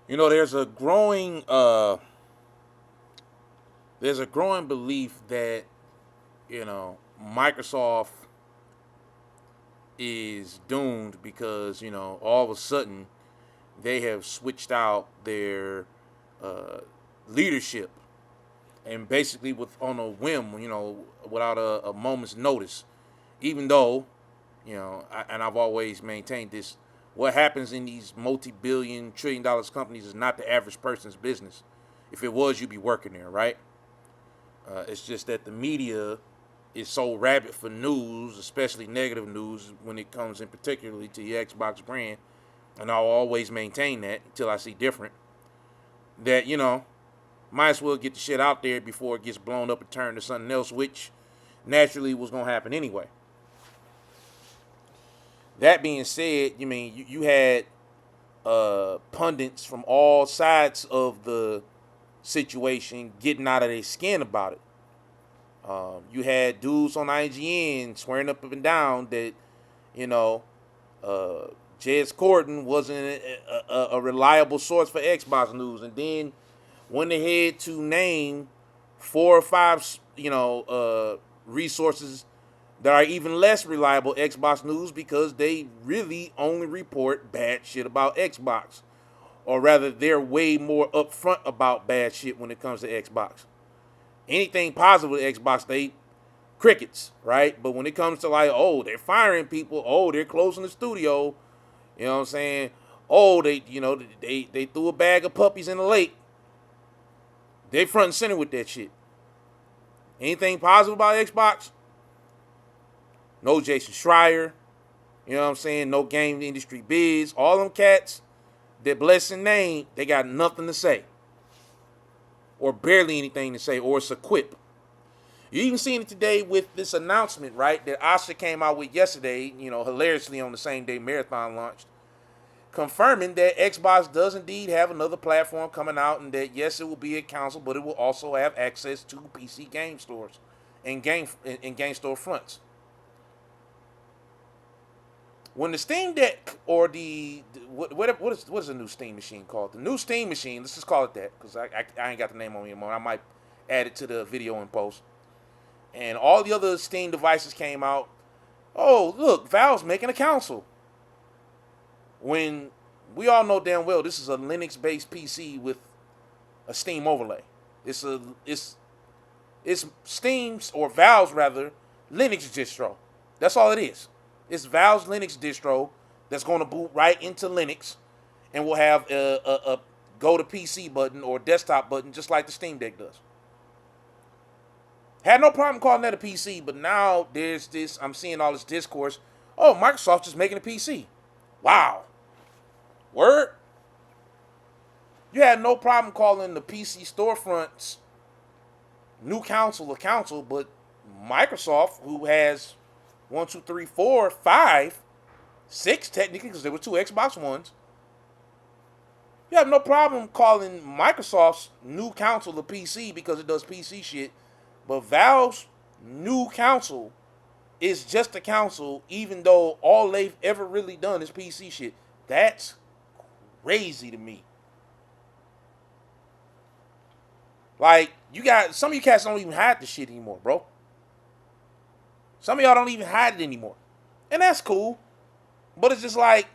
There's a growing belief that Microsoft is doomed because all of a sudden they have switched out their uh, leadership and basically with on a whim, without a moment's notice. Even though, and I've always maintained this, what happens in these multi-billion, trillion-dollar companies is not the average person's business. If it was, you'd be working there, right? It's just that the media is so rabid for news, especially negative news, when it comes in particularly to the Xbox brand, and I'll always maintain that until I see different. That might as well get the shit out there before it gets blown up and turned to something else, which naturally was gonna happen anyway. That being said, you had pundits from all sides of the situation getting out of their skin about it. You had dudes on IGN swearing up and down that you know uh, Jez Corden wasn't a reliable source for Xbox news, and then went ahead to name four or five resources that are even less reliable Xbox news because they really only report bad shit about Xbox, or rather, they're way more upfront about bad shit when it comes to Xbox. Anything positive with Xbox, they crickets, right? But when it comes to like, oh, they're firing people, oh, they're closing the studio, you know what I'm saying? Oh, they threw a bag of puppies in the lake. They front and center with that shit. Anything positive about Xbox? No Jason Schreier, you know what I'm saying? No game industry biz. All them cats, their blessing name, they got nothing to say. Or barely anything to say, or it's a quip. You even seen it today with this announcement, right? That Asha came out with yesterday, hilariously on the same day Marathon launched, confirming that Xbox does indeed have another platform coming out, and that yes, it will be a console, but it will also have access to PC game stores and game store fronts. When the Steam Deck or what is the new Steam machine called? The new Steam machine. Let's just call it that because I ain't got the name on me anymore. I might add it to the video in post. And all the other Steam devices came out. Oh, look, Valve's making a console. When we all know damn well this is a Linux-based PC with a Steam overlay. It's Steam's, or Valve's rather, Linux distro. That's all it is. It's Valve's Linux distro that's going to boot right into Linux and will have a go to PC button or desktop button just like the Steam Deck does. Had no problem calling that a PC, but now there's this, I'm seeing all this discourse. Oh, Microsoft's just making a PC. Wow. Word? You had no problem calling the PC storefronts new console a console, but Microsoft, who has one, two, three, four, five, six technically, because there were two Xbox Ones, you have no problem calling Microsoft's new console a PC because it does PC shit, but Valve's new console is just a console, even though all they've ever really done is PC shit. That's crazy to me. Like, you got some of you cats don't even hide the shit anymore, bro. Some of y'all don't even hide it anymore. And that's cool. But it's just like,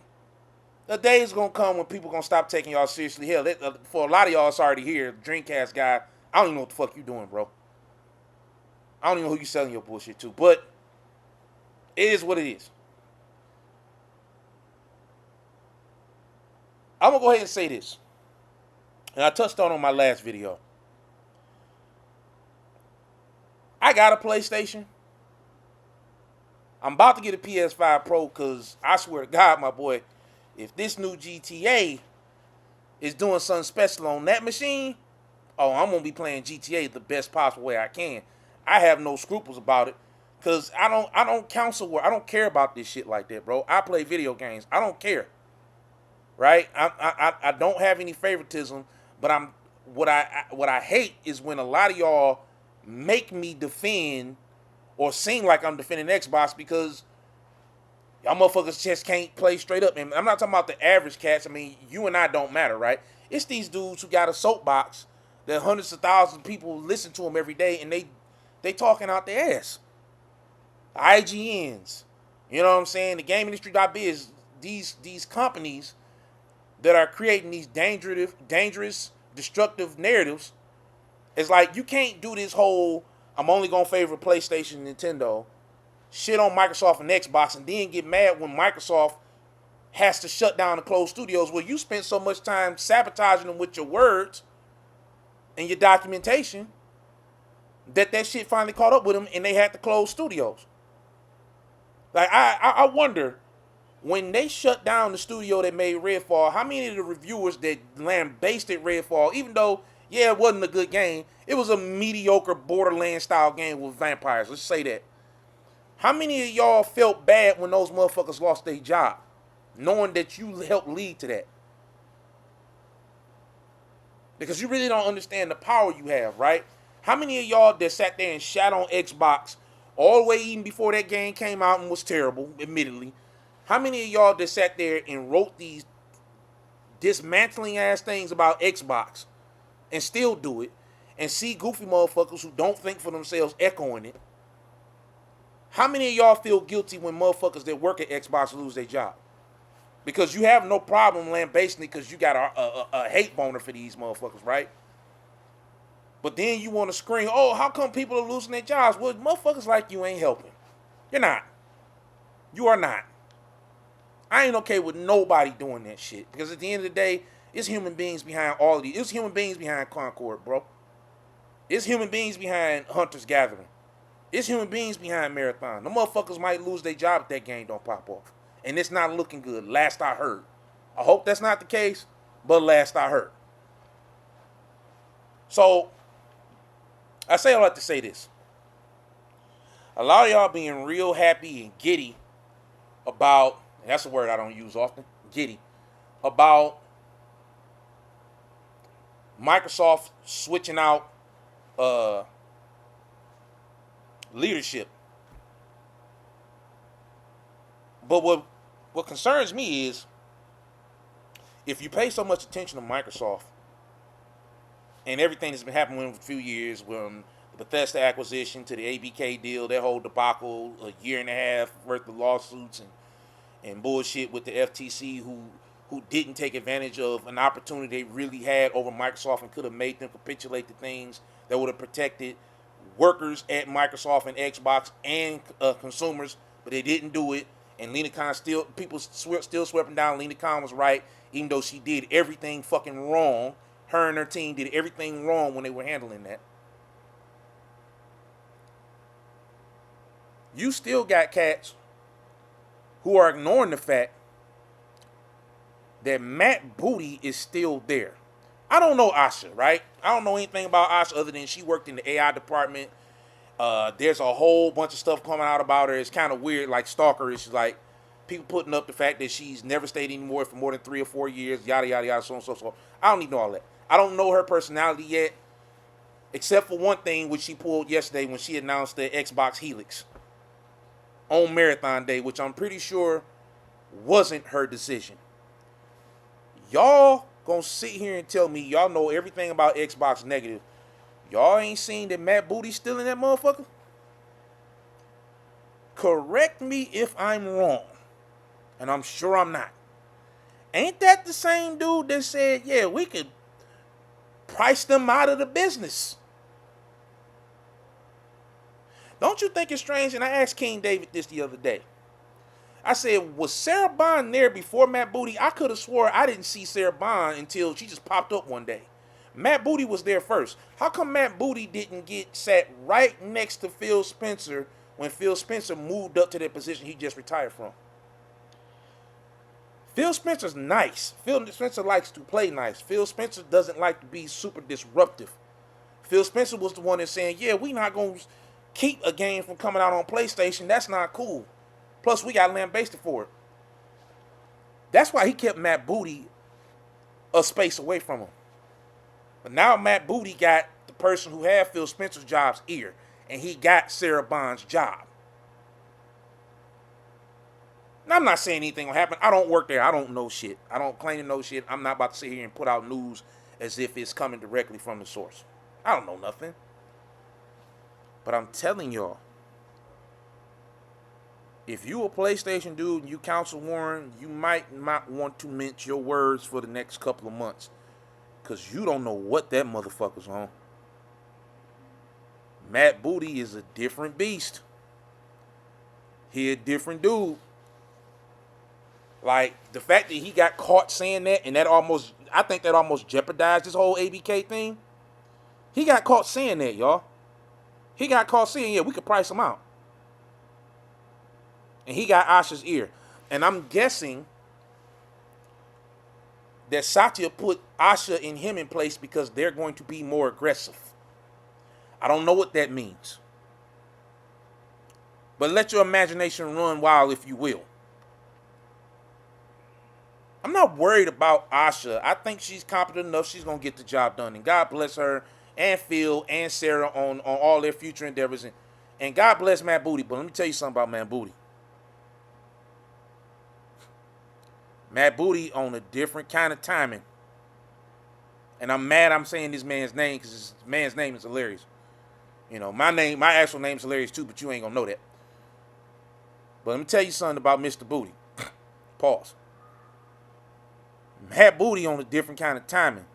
the day is going to come when people going to stop taking y'all seriously. Hell, for a lot of y'all, it's already here. Dreamcast guy, I don't even know what the fuck you doing, bro. I don't even know who you selling your bullshit to. But it is what it is. I'm going to go ahead and say this. And I touched on my last video. I got a PlayStation. I'm about to get a PS5 Pro because I swear to God, my boy, if this new GTA is doing something special on that machine, oh, I'm going to be playing GTA the best possible way I can. I have no scruples about it because I don't counsel where I don't care about this shit like that, bro. I play video games. I don't care. Right? I don't have any favoritism, but what I hate is when a lot of y'all make me defend or seem like I'm defending Xbox because Y'all motherfuckers just can't play straight up. And I'm not talking about the average cats. I mean, you and I don't matter, right? It's these dudes who got a soapbox that hundreds of thousands of people listen to them every day, and they talking out their ass. IGNs, you know what I'm saying? The game industry.biz, these companies that are creating these dangerous, destructive narratives. It's like you can't do this whole I'm only gonna favor PlayStation and Nintendo, shit on Microsoft and Xbox, and then get mad when Microsoft has to shut down and close studios where you spent so much time sabotaging them with your words and your documentation that shit finally caught up with them and they had to close studios. Like I wonder, when they shut down the studio that made Redfall, how many of the reviewers that lambasted Redfall, even though, yeah, it wasn't a good game, it was a mediocre Borderlands style game with vampires, let's say that. How many of y'all felt bad when those motherfuckers lost their job, knowing that you helped lead to that? Because you really don't understand the power you have, right? How many of y'all that sat there and shat on Xbox all the way even before that game came out and was terrible, admittedly? How many of y'all that sat there and wrote these dismantling ass things about Xbox and still do it and see goofy motherfuckers who don't think for themselves echoing it? How many of y'all feel guilty when motherfuckers that work at Xbox lose their job? Because you have no problem lambasting it because you got a hate boner for these motherfuckers, right? But then you want to scream, oh, how come people are losing their jobs? Well, motherfuckers like you ain't helping. You're not. You are not. I ain't okay with nobody doing that shit. Because at the end of the day, it's human beings behind all of these. It's human beings behind Concord, bro. It's human beings behind Hunter's Gathering. It's human beings behind Marathon. The motherfuckers might lose their job if that game don't pop off. And it's not looking good, last I heard. I hope that's not the case, but last I heard. So, I say all that to say this. A lot of y'all being real happy and giddy about, and that's a word I don't use often, giddy, about Microsoft switching out leadership. But what concerns me is, if you pay so much attention to Microsoft and everything that's been happening for a few years, from the Bethesda acquisition to the ABK deal, that whole debacle, a year and a half worth of lawsuits and bullshit with the FTC who didn't take advantage of an opportunity they really had over Microsoft and could have made them capitulate to things that would have protected workers at Microsoft and Xbox and consumers, but they didn't do it. And Lena Khan people still swept down. Lena Khan was right, even though she did everything fucking wrong. Her and her team did everything wrong when they were handling that. You still got cats who are ignoring the fact that Matt Booty is still there. I don't know Asha, right? I don't know anything about Asha other than she worked in the AI department. There's a whole bunch of stuff coming out about her. It's kind of weird, like stalkerish, like people putting up the fact that she's never stayed anymore for more than 3 or 4 years, yada, yada, yada, so on and so forth. I don't need to know all that. I don't know her personality yet, except for one thing which she pulled yesterday when she announced the Xbox Helix on Marathon Day, which I'm pretty sure wasn't her decision. Y'all gonna sit here and tell me y'all know everything about Xbox negative. Y'all ain't seen that Matt Booty's still in that motherfucker? Correct me if I'm wrong. And I'm sure I'm not. Ain't that the same dude that said, yeah, we could price them out of the business? Don't you think it's strange? And I asked King David this the other day. I said, was Sarah Bond there before Matt Booty? I could have swore I didn't see Sarah Bond until she just popped up one day. Matt Booty was there first. How come Matt Booty didn't get sat right next to Phil Spencer when Phil Spencer moved up to that position he just retired from? Phil Spencer's nice. Phil Spencer likes to play nice. Phil Spencer doesn't like to be super disruptive. Phil Spencer was the one that's saying, yeah, we not going to keep a game from coming out on PlayStation. That's not cool. Plus, we got lambasted for it. That's why he kept Matt Booty a space away from him. But now Matt Booty got the person who had Phil Spencer's job's ear. And he got Sarah Bond's job. I'm not saying anything will happen. I don't work there. I don't know shit. I don't claim to know shit. I'm not about to sit here and put out news as if it's coming directly from the source. I don't know nothing. But I'm telling y'all, if you a PlayStation dude and you counsel Warren, you might not want to mince your words for the next couple of months. Because you don't know what that motherfucker's on. Matt Booty is a different beast. He a different dude. Like, the fact that he got caught saying that, and I think that almost jeopardized this whole ABK thing. He got caught saying that, y'all. He got caught saying, yeah, we could price him out. And he got Asha's ear. And I'm guessing that Satya put Asha and him in place because they're going to be more aggressive. I don't know what that means. But let your imagination run wild, if you will. I'm not worried about Asha. I think she's competent enough. She's going to get the job done. And God bless her and Phil and Sarah on all their future endeavors. And God bless Matt Booty. But let me tell you something about Matt Booty. Matt Booty on a different kind of timing. And I'm mad I'm saying this man's name because this man's name is hilarious. You know, my actual name's hilarious too, but you ain't gonna know that. But let me tell you something about Mr. Booty. Pause. Matt Booty on a different kind of timing.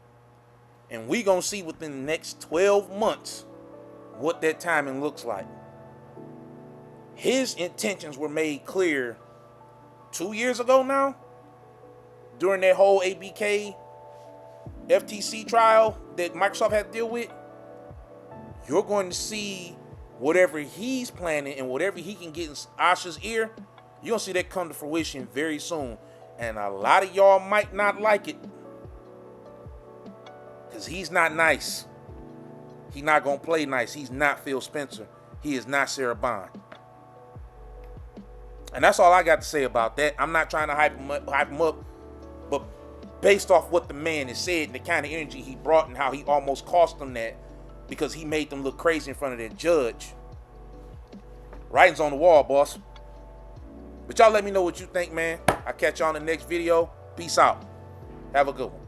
And we gonna see within the next 12 months what that timing looks like. His intentions were made clear 2 years ago now, during that whole ABK FTC trial that Microsoft had to deal with. You're going to see whatever he's planning and whatever he can get in Asha's ear, you're going to see that come to fruition very soon. And a lot of y'all might not like it. Because he's not nice. He's not going to play nice. He's not Phil Spencer. He is not Sarah Bond. And that's all I got to say about that. I'm not trying to hype him up. But based off what the man has said and the kind of energy he brought and how he almost cost them that because he made them look crazy in front of their judge. Writing's on the wall, boss. But y'all let me know what you think, man. I'll catch y'all in the next video. Peace out. Have a good one.